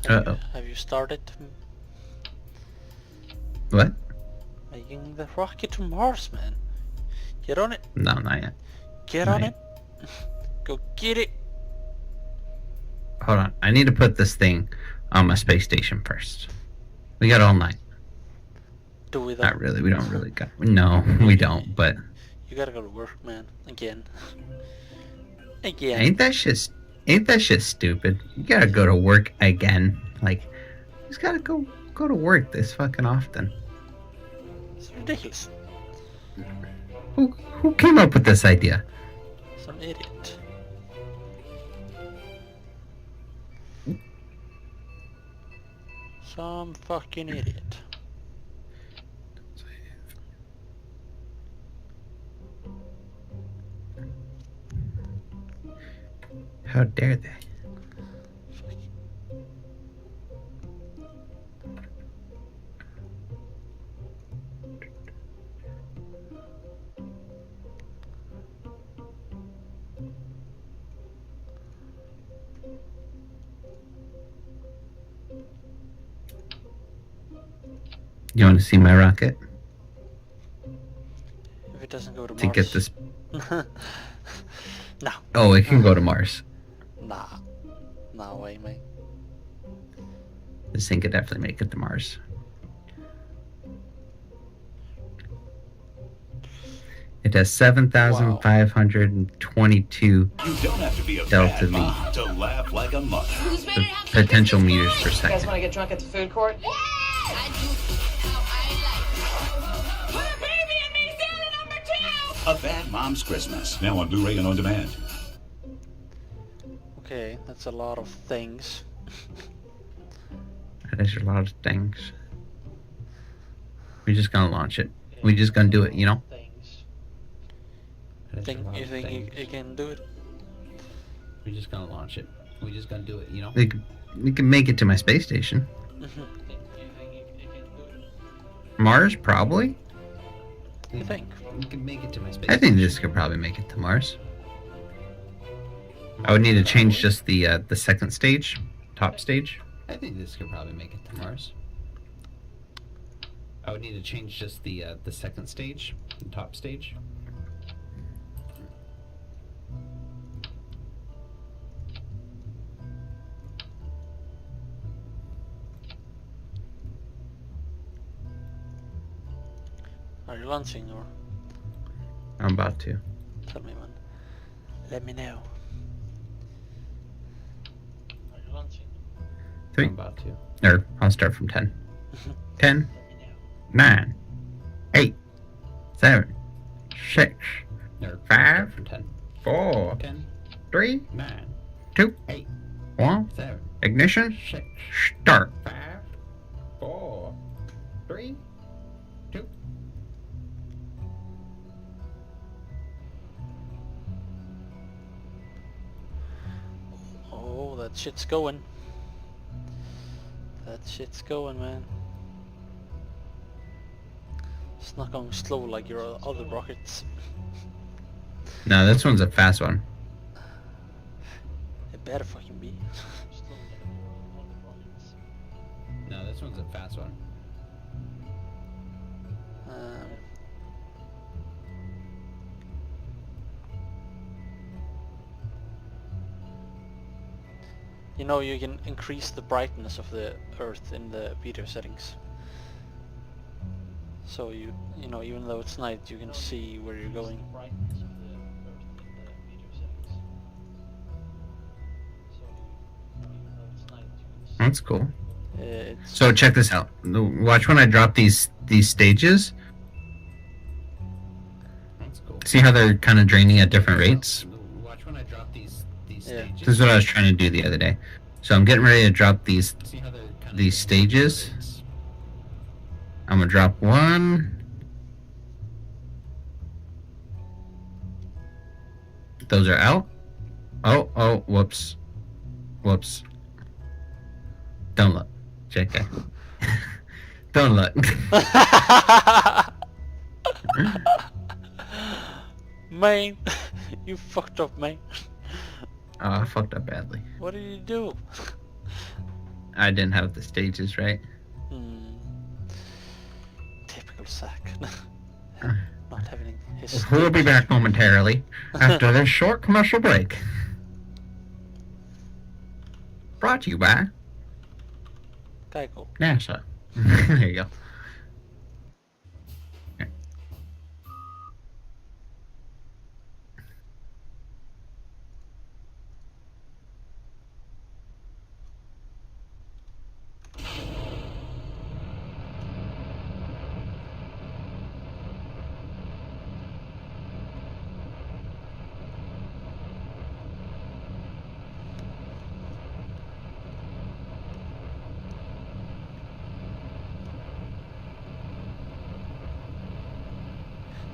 Have you started What? making the rocket to Mars, man? Get on it. No, not yet. Get Not on yet. it. Go get it. Hold on. I need to put this thing on my space station first. We got all night. Do we though? Not really. We don't really got. No, we don't. But You gotta go to work, man. Again. Again. ain't that shit stupid? You gotta go to work again. Like, you just gotta go to work this fucking often. It's ridiculous. Who came up with this idea? Some idiot. Some fucking idiot. How dare they? You want to see my rocket? If it doesn't go to To Mars. get this. No. Oh, it can go to Mars. Nah. No way, mate. This thing could definitely make it to Mars. It has 7,522 You don't have to be a Delta bad V. mom to laugh like a mother. Potential meters per You guys second. want to get drunk at the food court? Put a baby in me, Santa number 2! A Bad Mom's Christmas. Now on Blu-ray and on demand. Okay, that's a lot of things. There's a lot of things. We're just gonna launch it. We're just gonna do it, you know? Things. There's a lot You of think things. you can do it? We're just gonna launch it. We're just gonna do it, you know? We can make it to my space station. You think you can do it? Mars, probably. You think? We can make it to my space I think this could probably make it to Mars. I would need to change just the second stage, top stage. I think this could probably make it to Mars. I would need to change just the second stage, the top stage. Are you launching or I'm about to. tell me when? Let me know. Are you launching? 3. I'm about to. Or I'll start from 10. 10, 9, 8, 7, 6, 5, 4, 3, 2, 1. Ignition. Start. 5, 4, 3, 2. Oh, that shit's going. That shit's going, man. It's not going slow like your other rockets. No, this one's a fast one. It better fucking be. No, this one's a fast one. You know, you can increase the brightness of the Earth in the video settings. So you know, even though it's night, you can see where you're going. That's cool. It's So check this out. Watch when I drop these stages. That's cool. See how they're kind of draining at different rates? Watch when I drop these stages. This is what I was trying to do the other day. So I'm getting ready to drop these stages. I'm gonna drop one. Those are out. Oh, whoops. Whoops. Don't look. JK. Don't look. Man, You fucked up, man. Oh, I fucked up badly. What did you do? I didn't have the stages right. Typical sack. Not having his. We'll be back momentarily after this short commercial break. Brought to you by Geico. NASA. There you go.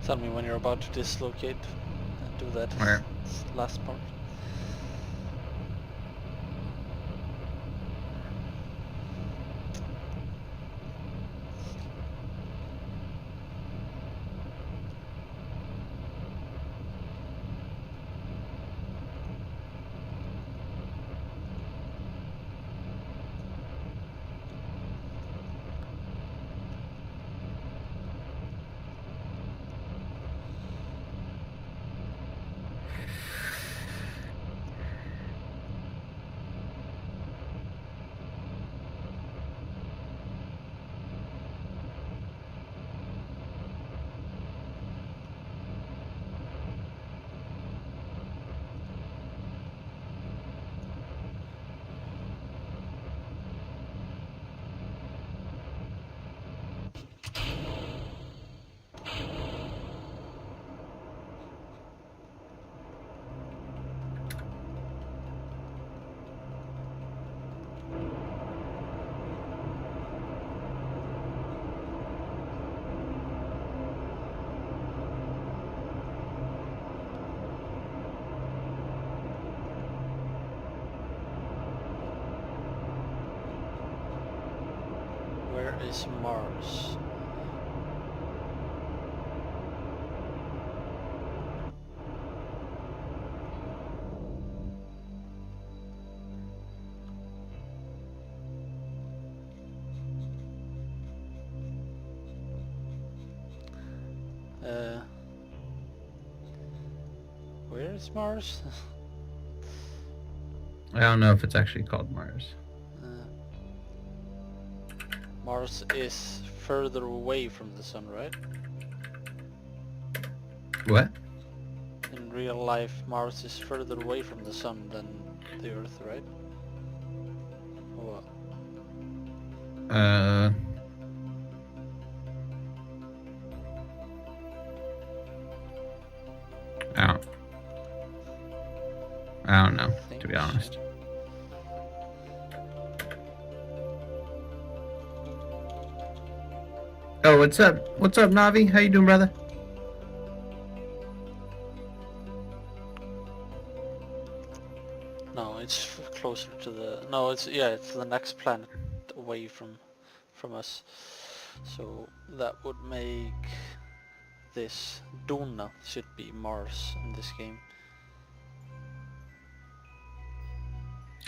Tell me when you're about to dislocate and do that Where? last part. Where is Mars? Where is Mars? I don't know if it's actually called Mars. Mars is further away from the sun, right? What? In real life, Mars is further away from the sun than the Earth, right? Or what? I don't know, to be honest. Oh, what's up? What's up, Navi? How you doing, brother? No, it's closer to the. No, it's it's the next planet away from us. So that would make this Duna should be Mars in this game.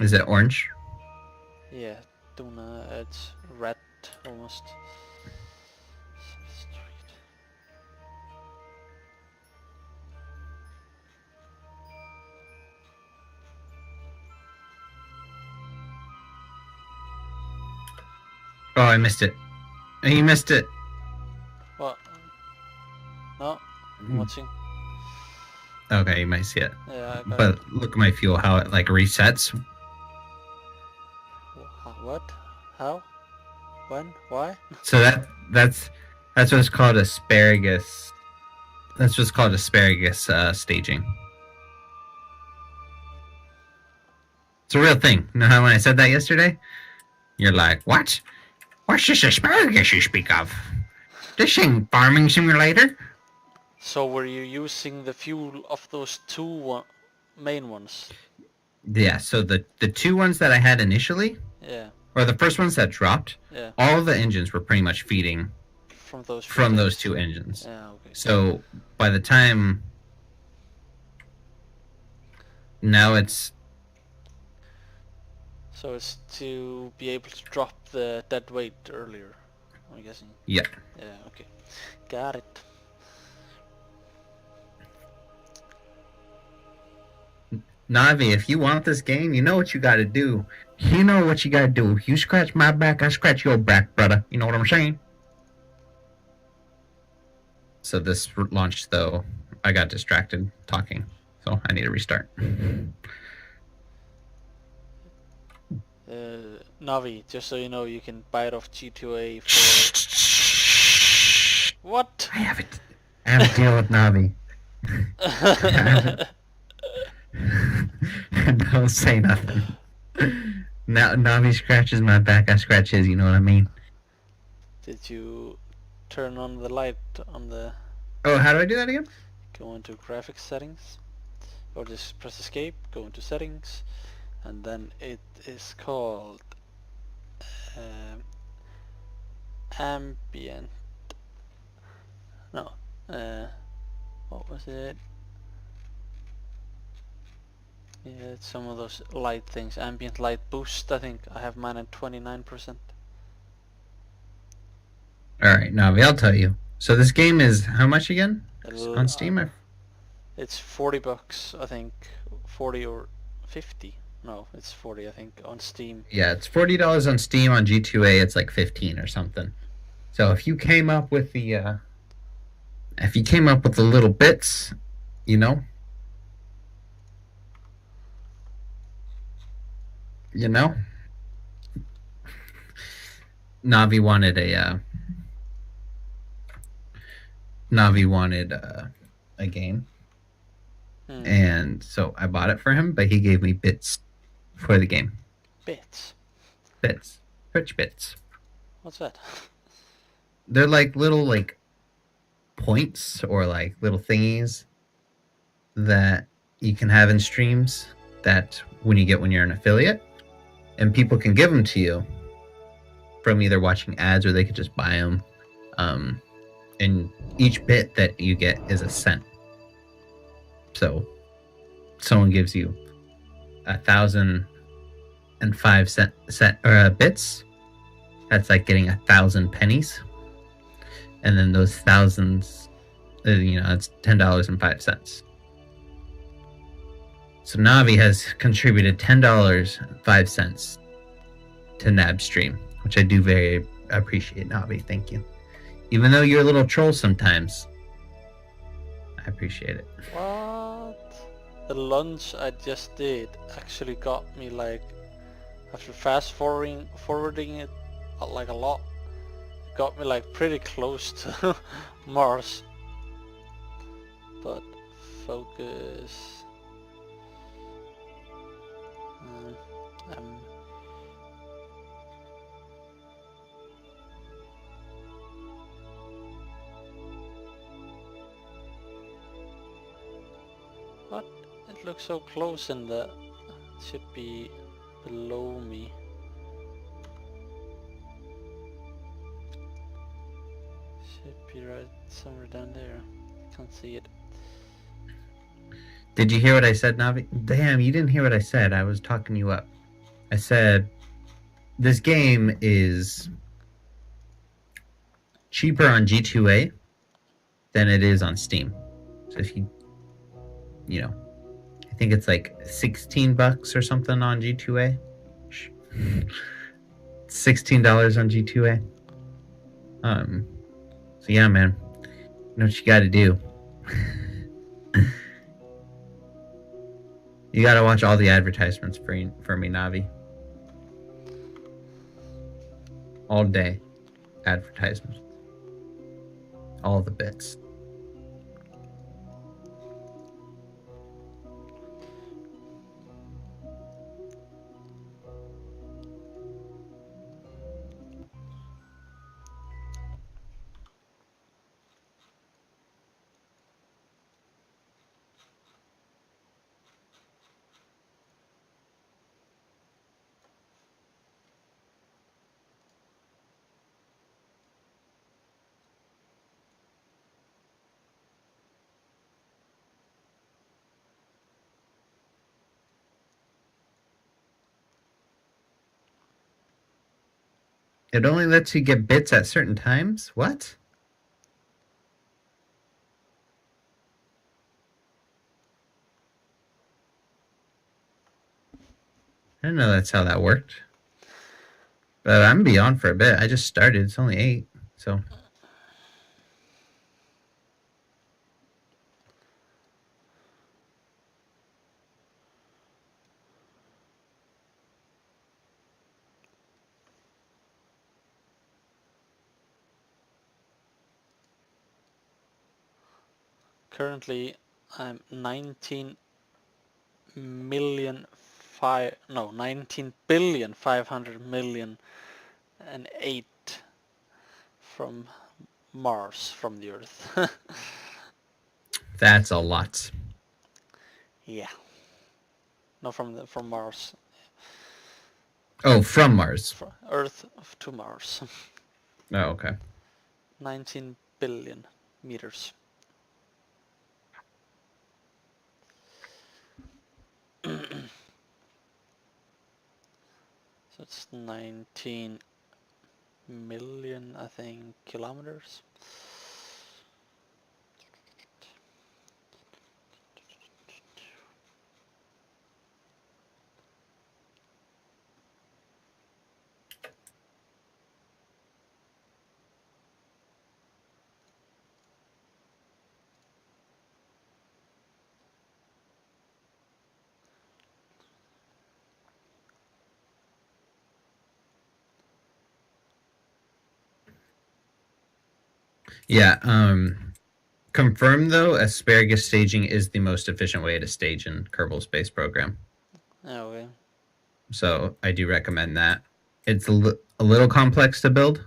Is it orange? Yeah, Duna. It's red almost. Oh, I missed it. You missed it. What? No, I'm watching. Okay, you might see it. Yeah, I got But it. look at my fuel, how it like resets. What? How? When? Why? So that's what's called asparagus. That's what's called asparagus staging. It's a real thing. You know how when I said that yesterday, you're like, what? What's this asparagus you speak of? This ain't farming simulator. So were you using the fuel of those two main ones? Yeah, so the two ones that I had initially, Yeah, or the first ones that dropped, yeah. all of the engines were pretty much feeding From those. from those two engines. Yeah, okay. So by the time Now it's So it's to be able to drop the dead weight earlier, I'm guessing. yeah. Yeah, okay. Got it. Navi, if you want this game, you know what you gotta do. You know what you gotta do. You scratch my back, I scratch your back, brother. You know what I'm saying? So this launched, though. I got distracted talking, so I need to restart. Navi, just so you know, you can buy it off G2A for... What? I have a deal with Navi. Don't say nothing. Now Navi scratches my back, I scratch his. You know what I mean? Did you turn on the light on the... Oh, how do I do that again? Go into graphics settings, or just press escape, go into settings, and then it is called ambient... No, what was it? Yeah, it's some of those light things. Ambient light boost, I think. I have mine at 29%. Alright, Navi, I'll tell you. So this game is how much again? On Steam? It's 40 bucks, I think. 40 or 50. No, it's 40, I think, on Steam. Yeah, it's $40 on Steam. On G2A, it's like 15 or something. So if you came up with the little bits, you know, Navi wanted a game, and so I bought it for him. But he gave me bits for the game. Bits? Twitch bits. What's that? They're like little like points or like little thingies that you can have in streams that when you're an affiliate, and people can give them to you from either watching ads or they could just buy them. And each bit that you get is a cent. So someone gives you 1,005 bits. That's like getting 1,000 pennies. And then those thousands, it's $10.05. So Navi has contributed $10.05 to Nab's stream, which I do very appreciate, Navi. Thank you. Even though you're a little troll sometimes, I appreciate it. What? The lunch I just did actually got me, like, after fast forwarding it like a lot, got me like pretty close to Mars. But focus. What? It looks so close in the... It should be below me. Should be right somewhere down there. Can't see it. Did you hear what I said, Navi? Damn, you didn't hear what I said. I was talking you up. I said, this game is cheaper on G2A than it is on Steam. So if you I think it's like $16 or something on G2A. $16 on G2A. So yeah, man. You know what you gotta do. You gotta watch all the advertisements for me, Navi. All day. Advertisements. All the bits. It only lets you get bits at certain times? What? I didn't know that's how that worked. But I'm beyond for a bit. I just started. It's only 8, so... Currently, I'm 19 billion 500 million and 8 from Mars, from the Earth. That's a lot. Yeah. No, from Mars. Oh, from Mars. From Earth to Mars. Oh, okay. 19 billion meters. So it's 19 million, I think, kilometers. Yeah, confirmed though, asparagus staging is the most efficient way to stage in Kerbal Space Program. Okay. So I do recommend that. It's a little complex to build,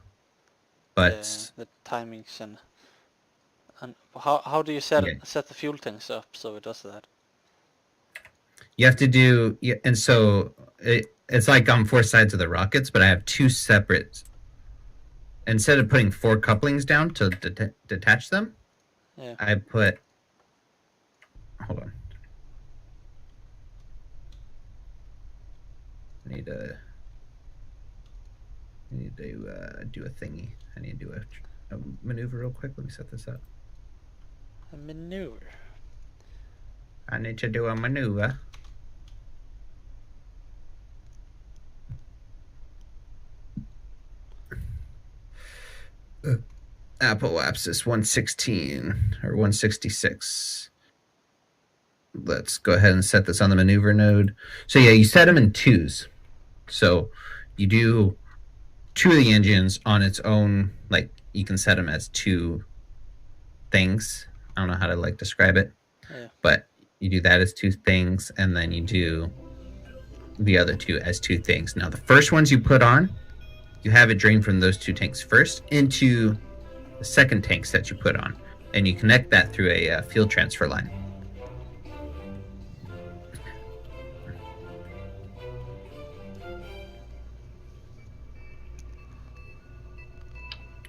but the timings and how do you set the fuel tanks up so it does that? You have to do, and so it's like on 4 sides of the rockets, but I have 2 separate. Instead of putting 4 couplings down to detach them, yeah. I put. Hold on. I need to do a thingy. I need to do a maneuver real quick. Let me set this up. A maneuver. I need to do a maneuver. Apple Apsis 116 or 166. Let's go ahead and set this on the maneuver node. So yeah, you set them in 2s. So you do 2 of the engines on its own. Like you can set them as 2 things. I don't know how to describe it, but you do that as 2 things, and then you do the other 2 as 2 things. Now the first ones you put on, you have it drain from those 2 tanks first into the second tanks that you put on, and you connect that through a field transfer line.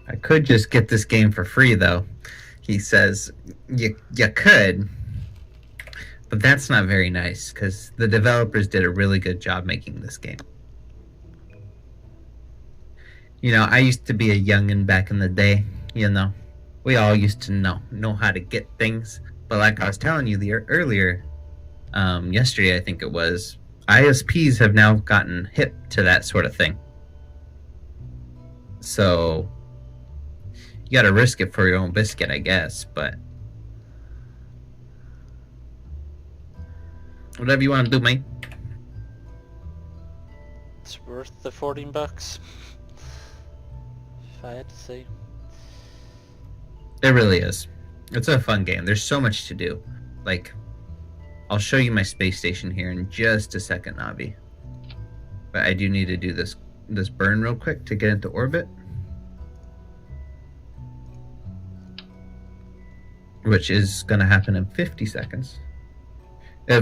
I could just get this game for free, though. He says you could, but that's not very nice because the developers did a really good job making this game. You know, I used to be a youngin' back in the day. You know, we all used to know how to get things. But like I was telling you earlier, yesterday I think it was, ISPs have now gotten hip to that sort of thing. So you got to risk it for your own biscuit, I guess. But whatever you want to do, mate. It's worth the $14. If I had to say. It really is. It's a fun game. There's so much to do. Like, I'll show you my space station here in just a second, Navi. But I do need to do this burn real quick to get into orbit. Which is going to happen in 50 seconds.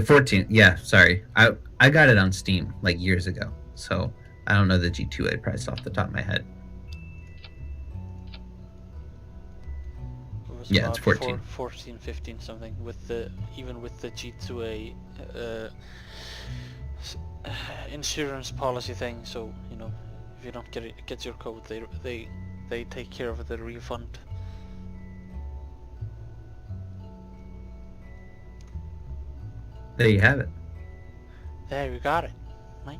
14. Yeah, sorry. I got it on Steam like years ago. So I don't know the G2A price off the top of my head. Yeah, it's 14. 14, 15 something even with the G2A insurance policy thing. So, you know, if you don't get your code, they take care of the refund. There you have it. There you got it, mate.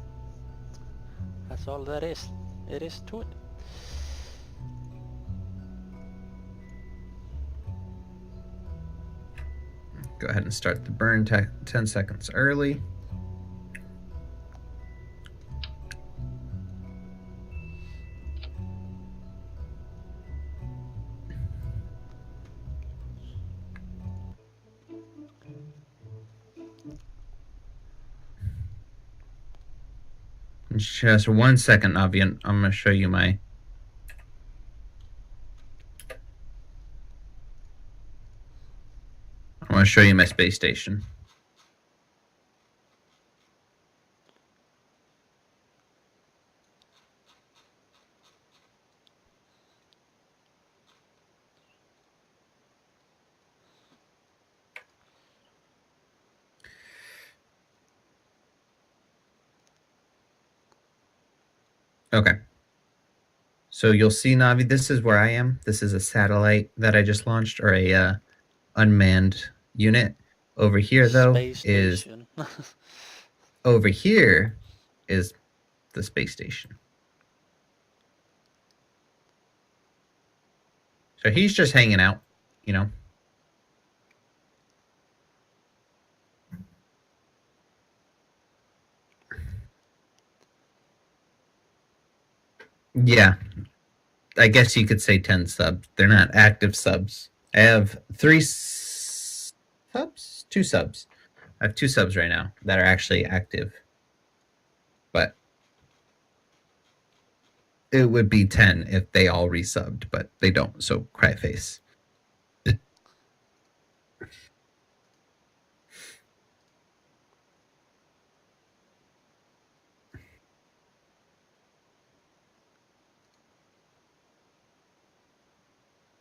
That's all that is. It is to it. Go ahead and start the burn 10 seconds early. Just 1 second, Navi, and I'm going to show you my... I want to show you my space station. Okay. So you'll see, Navi, this is where I am. This is a satellite that I just launched, or a unmanned unit. Over here, though, is over here is the space station. So he's just hanging out, you know. Yeah, I guess you could say 10 subs. They're not active subs. I have 3 subs? 2 subs. I have 2 subs right now that are actually active. But it would be 10 if they all resubbed, but they don't, so cry face.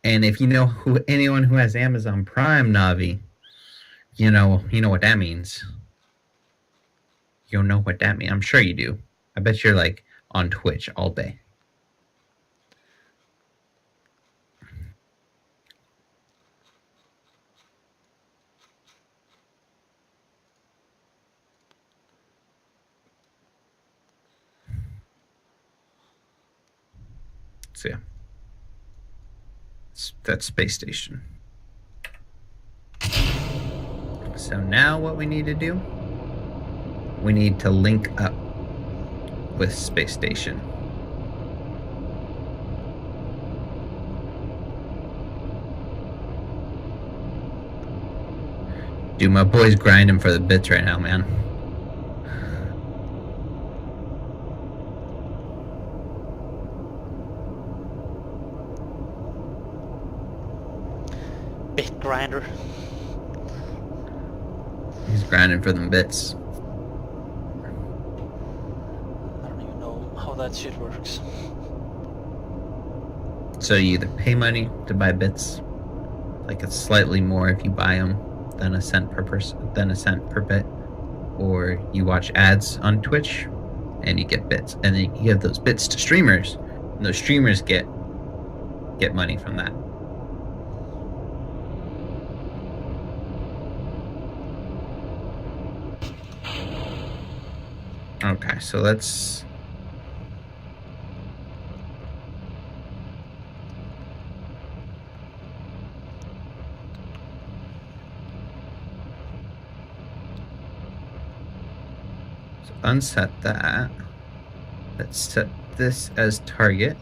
And if you know anyone who has Amazon Prime, Navi, you know what that means. You'll know what that means. I'm sure you do. I bet you're like on Twitch all day. So yeah. That's space station. So now what we need to do, we need to link up with space station. Dude, my boy's grinding for the bits right now, man. Bit grinder. He's grinding for them bits. I don't even know how that shit works. So you either pay money to buy bits, like it's slightly more if you buy them than a cent per bit, or you watch ads on Twitch and you get bits, and then you give those bits to streamers, and those streamers get money from that. Okay, so let's... So unset that. Let's set this as target.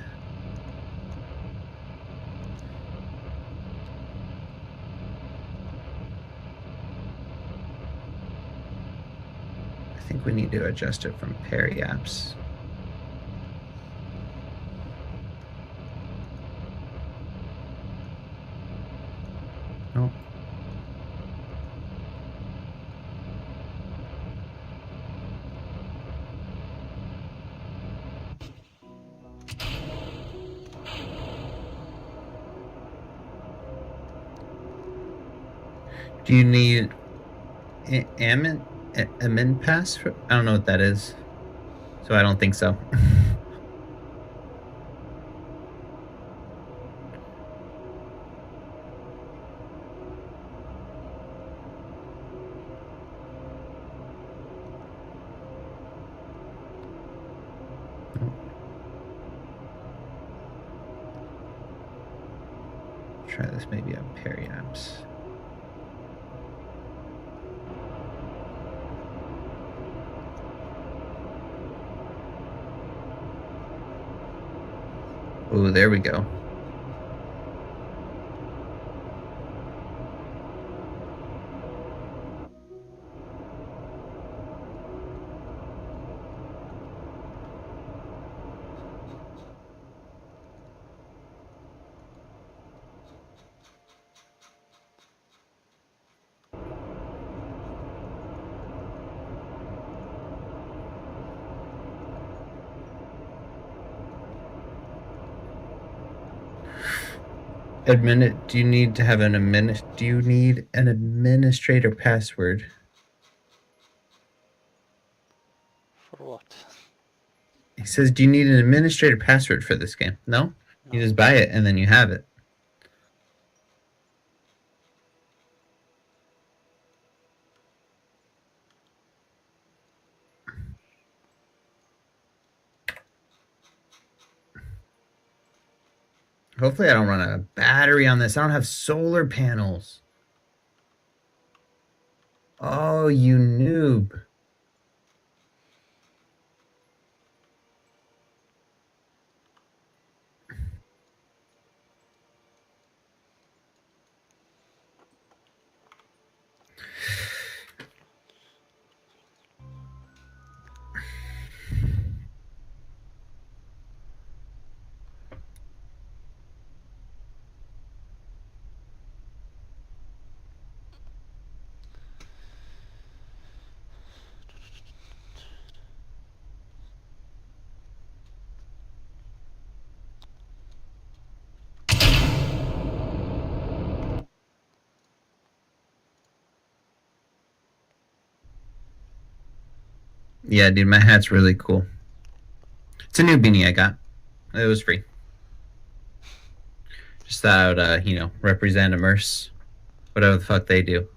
I think we need to adjust it from Perry apps. No. Do you need admin pass? I don't know what that is, so I don't think so. try this maybe on periamps. Oh, there we go. Do you need to have do you need an administrator password? For what? He says, do you need an administrator password for this game? No? You just buy it and then you have it. Hopefully I don't run out of battery on this. I don't have solar panels. Oh, you noob. Yeah, dude, my hat's really cool. It's a new beanie I got. It was free. Just thought I would, represent Immerse. Whatever the fuck they do.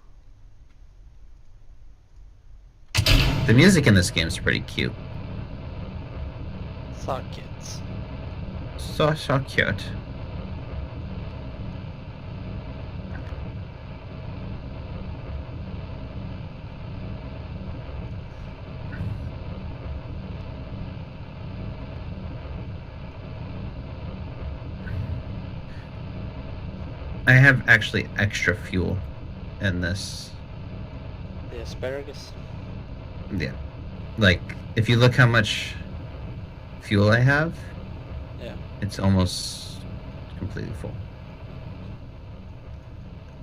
The music in this game is pretty cute. Sockets. So cute. I have actually extra fuel in this. The asparagus. Yeah. Like, if you look how much fuel I have, Yeah. it's almost completely full.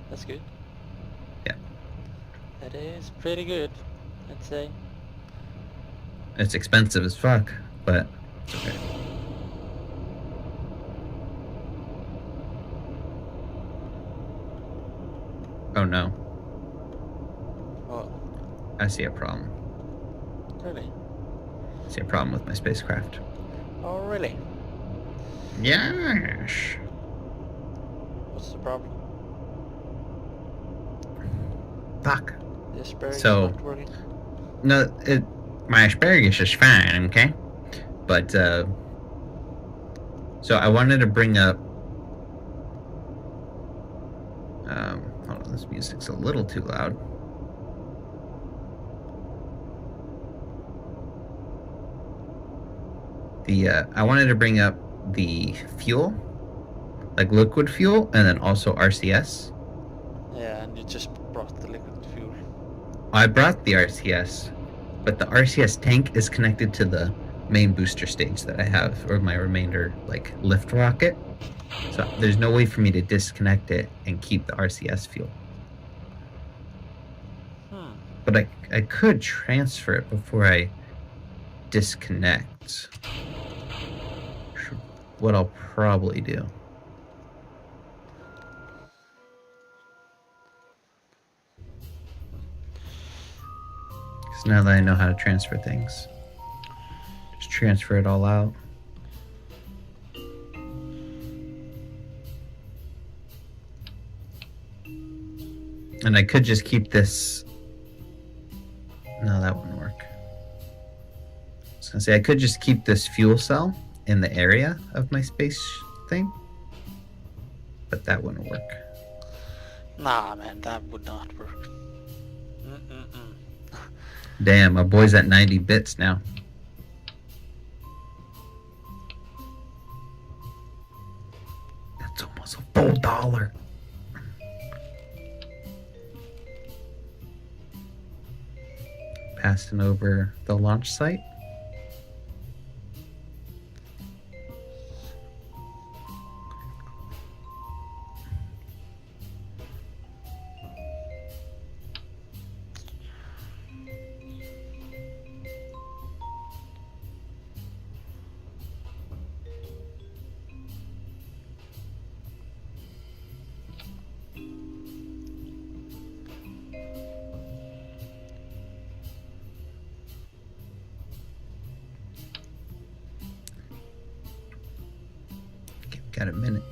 That's good. Yeah. That is pretty good, I'd say. It's expensive as fuck, but it's okay. Oh no. Oh, I see a problem. really? I see a problem with my spacecraft. Oh, really? Yes. What's the problem? Fuck. The asparagus So- not working? No, my asparagus is fine, okay? But, so I wanted to bring up, hold on, this music's a little too loud. I wanted to bring up the fuel, like liquid fuel, and then also RCS. Yeah, and you just brought the liquid fuel. I brought the RCS, but the RCS tank is connected to the main booster stage that I have, or my remainder, like, lift rocket. So there's no way for me to disconnect it and keep the RCS fuel. But I could transfer it before I disconnect. What I'll probably do. Because now that I know how to transfer things, just transfer it all out. And I could just keep this. No, that wouldn't work. I was gonna say I could just keep this fuel cell in the area of my space thing. but that wouldn't work. Nah, man, that would not work. Mm-mm-mm. Damn, my boy's at 90 bits now. That's almost a full $1. Passing over the launch site. Got a minute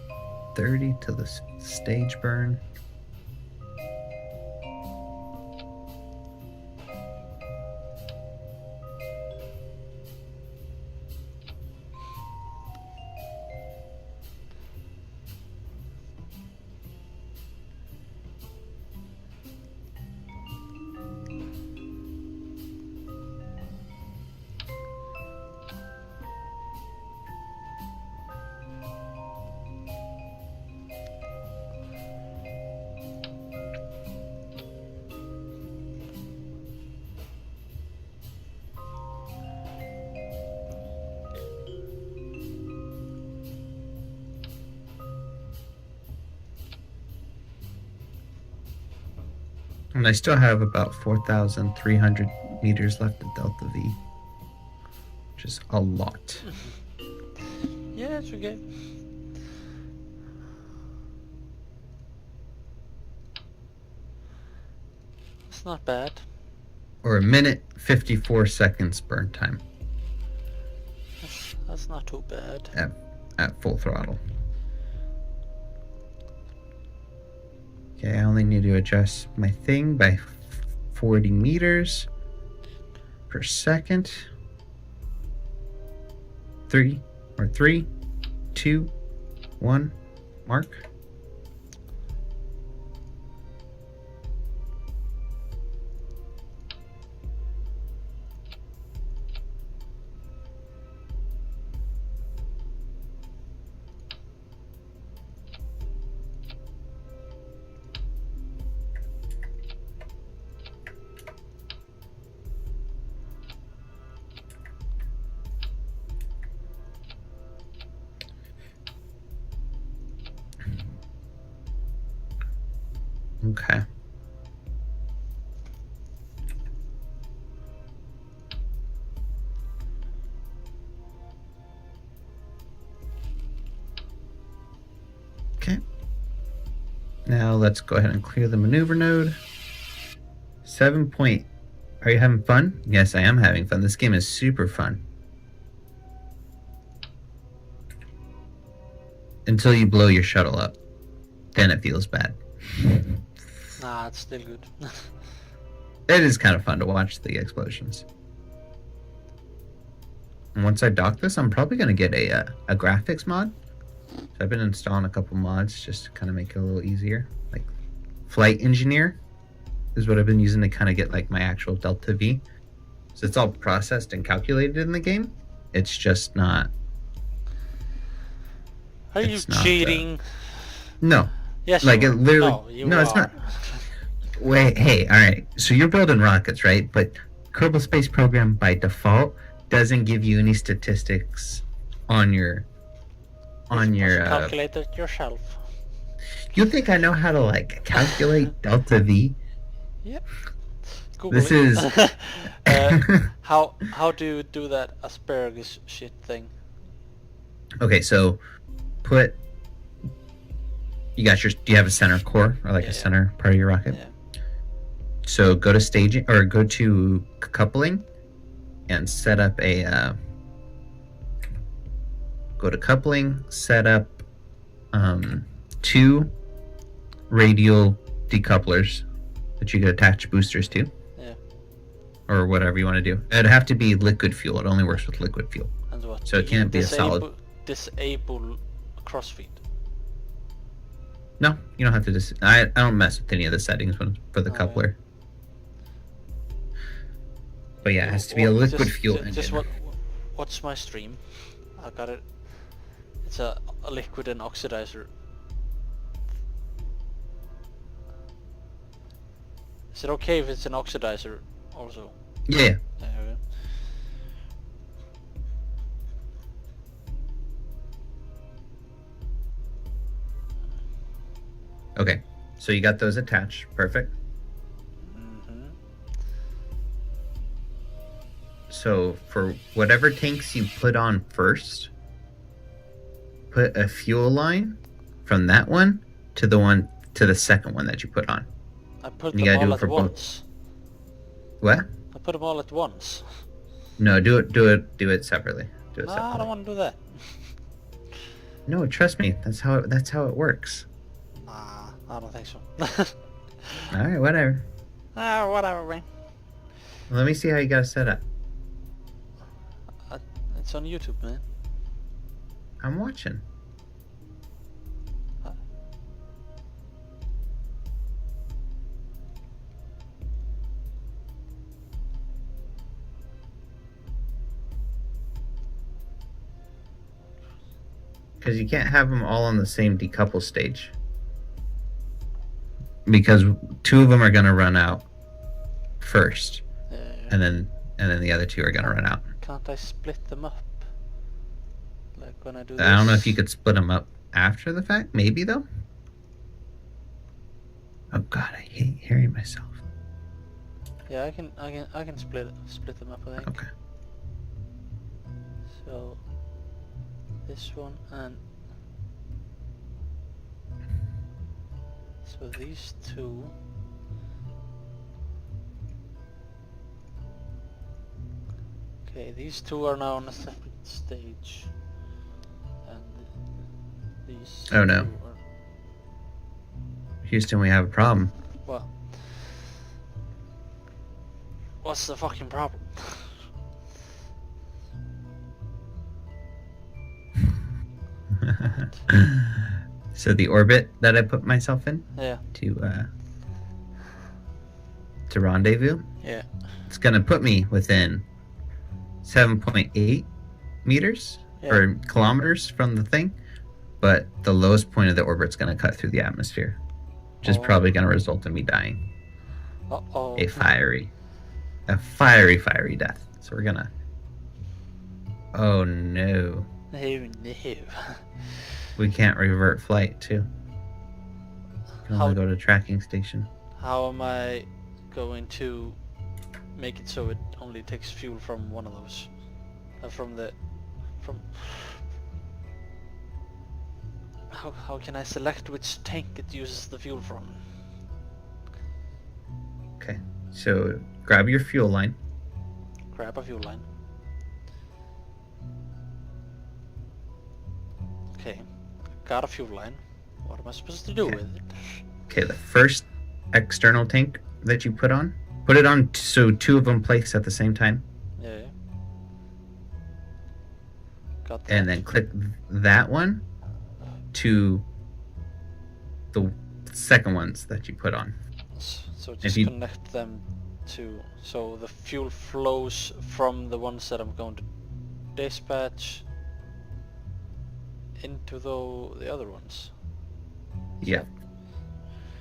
30 till the stage burn. And I still have about 4,300 meters left at Delta V, which is a lot. Yeah, it's okay. It's not bad. Or a minute 54 seconds burn time That's not too bad. at full throttle. Okay, I only need to adjust my thing by 40 meters per second. 3, 2, 1, mark. Okay. Okay. Now let's go ahead and clear the maneuver node. 7 point. Are you having fun? Yes, I am having fun. This game is super fun. Until you blow your shuttle up. Then it feels bad. Nah, it's still good. It is kind of fun to watch the explosions. And once I dock this, I'm probably going to get a graphics mod. So I've been installing a couple mods just to kind of make it a little easier. Like Flight Engineer is what I've been using to kind of get like my actual Delta V. So it's all processed and calculated in the game. It's just not... Are you cheating? No. Yes, like you it literally. No, you No, it's not. Wait, hey, all right. So you're building rockets, right? But Kerbal Space Program by default doesn't give you any statistics on your calculate it yourself. You think I know how to like calculate Delta V? Yep. Google This it. is how do you do that asparagus shit thing? Okay, so put. You got your. Do you have a center core or like a center part of your rocket? Yeah. So go to staging or go to coupling, and set up a. Go to coupling, set up 2 radial decouplers that you could attach boosters to. Yeah. Or whatever you want to do. It'd have to be liquid fuel. It only works with liquid fuel. And what? So it can't be a solid. Disable crossfeed. No, you don't have to just. I don't mess with any of the settings for the coupler. But yeah, it has to be a liquid fuel engine. Just what's my stream? I got it. It's a liquid and oxidizer. Is it okay if it's an oxidizer also? Yeah. Okay. Okay, so you got those attached. Perfect. So for whatever tanks you put on first, put a fuel line from that one to the second one that you put on. I put You them gotta do all it for at once. What? I put them all at once. No, do it separately. Do it No, separately. I don't want to do that. No, trust me. That's how it works. Nah, I don't think so. All right, whatever. Whatever, man. Let me see how you got it set up. It's on YouTube, man. I'm watching. Because you can't have them all on the same decouple stage. Because two of them are going to run out first. Yeah. And then the other two are going to run out. Can't I split them up? Like when I do this? I don't know if you could split them up after the fact. Maybe, though. Oh, God, I hate hearing myself. Yeah, I can split them up, I think. Okay. So this one and so these two. Okay, these two are now on a separate stage, and these. Oh, no. two are... Houston, we have a problem. What? What's the fucking problem? So the orbit that I put myself in Yeah. to rendezvous, Yeah. it's gonna put me within 7.8 meters or kilometers from the thing, but the lowest point of the orbit's gonna cut through the atmosphere, which is probably gonna result in me dying. Uh-oh. A fiery death. So we're gonna. Oh no. No, no. We can't revert flight too. Can only go to tracking station. How am I going to make it so it only takes fuel from one of those? How can I select which tank it uses the fuel from? Okay, so grab your fuel line. Grab a fuel line. Okay, got a fuel line. What am I supposed to do with it? Okay, the first external tank that you put it on so two of them place at the same time. Yeah. Got that. And then click that one to the second ones that you put on. So just connect them to, so the fuel flows from the ones that I'm going to dispatch into the other ones. Yeah.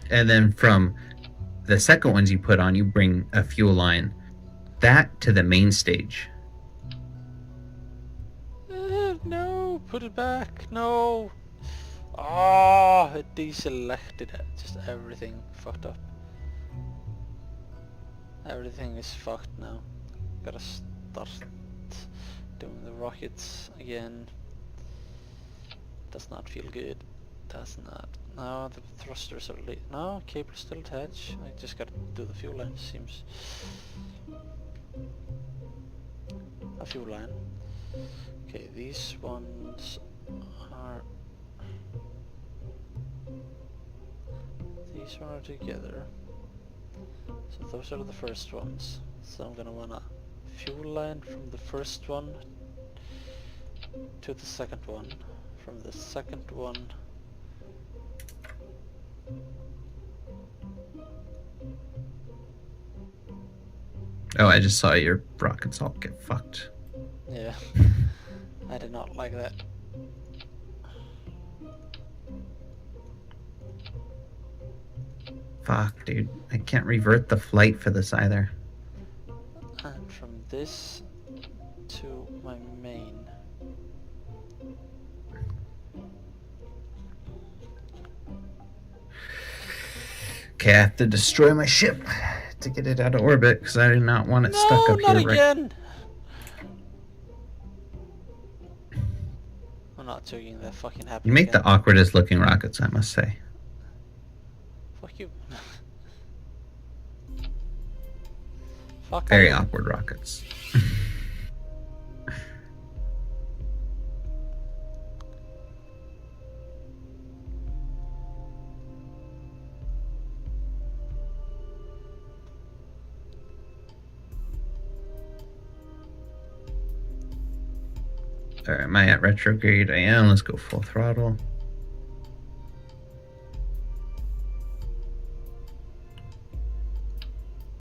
And then from the second ones you put on, you bring a fuel line that to the main stage. No, put it back. No. Oh, it deselected it. Just everything fucked up. Everything is fucked now. Gotta start doing the rockets again. Does not feel good. Does not. No, the thrusters are no, cable's still attached. I just gotta do the fuel line, seems. A fuel line. Okay, these ones are... These one are together. So those are the first ones. So I'm gonna want a fuel line from the first one to the second one. From the second one Oh, I just saw your rockets all get fucked. Yeah. I did not like that. Fuck, dude. I can't revert the flight for this either. And from this to my main. Okay, I have to destroy my ship to get it out of orbit because I do not want it stuck No, up not here. again! I'm not joking, that fucking happened You make again. the awkwardest looking rockets, I must say. Fuck you. Fuck Very you. awkward rockets. Alright, am I at retrograde? I am. Let's go full throttle.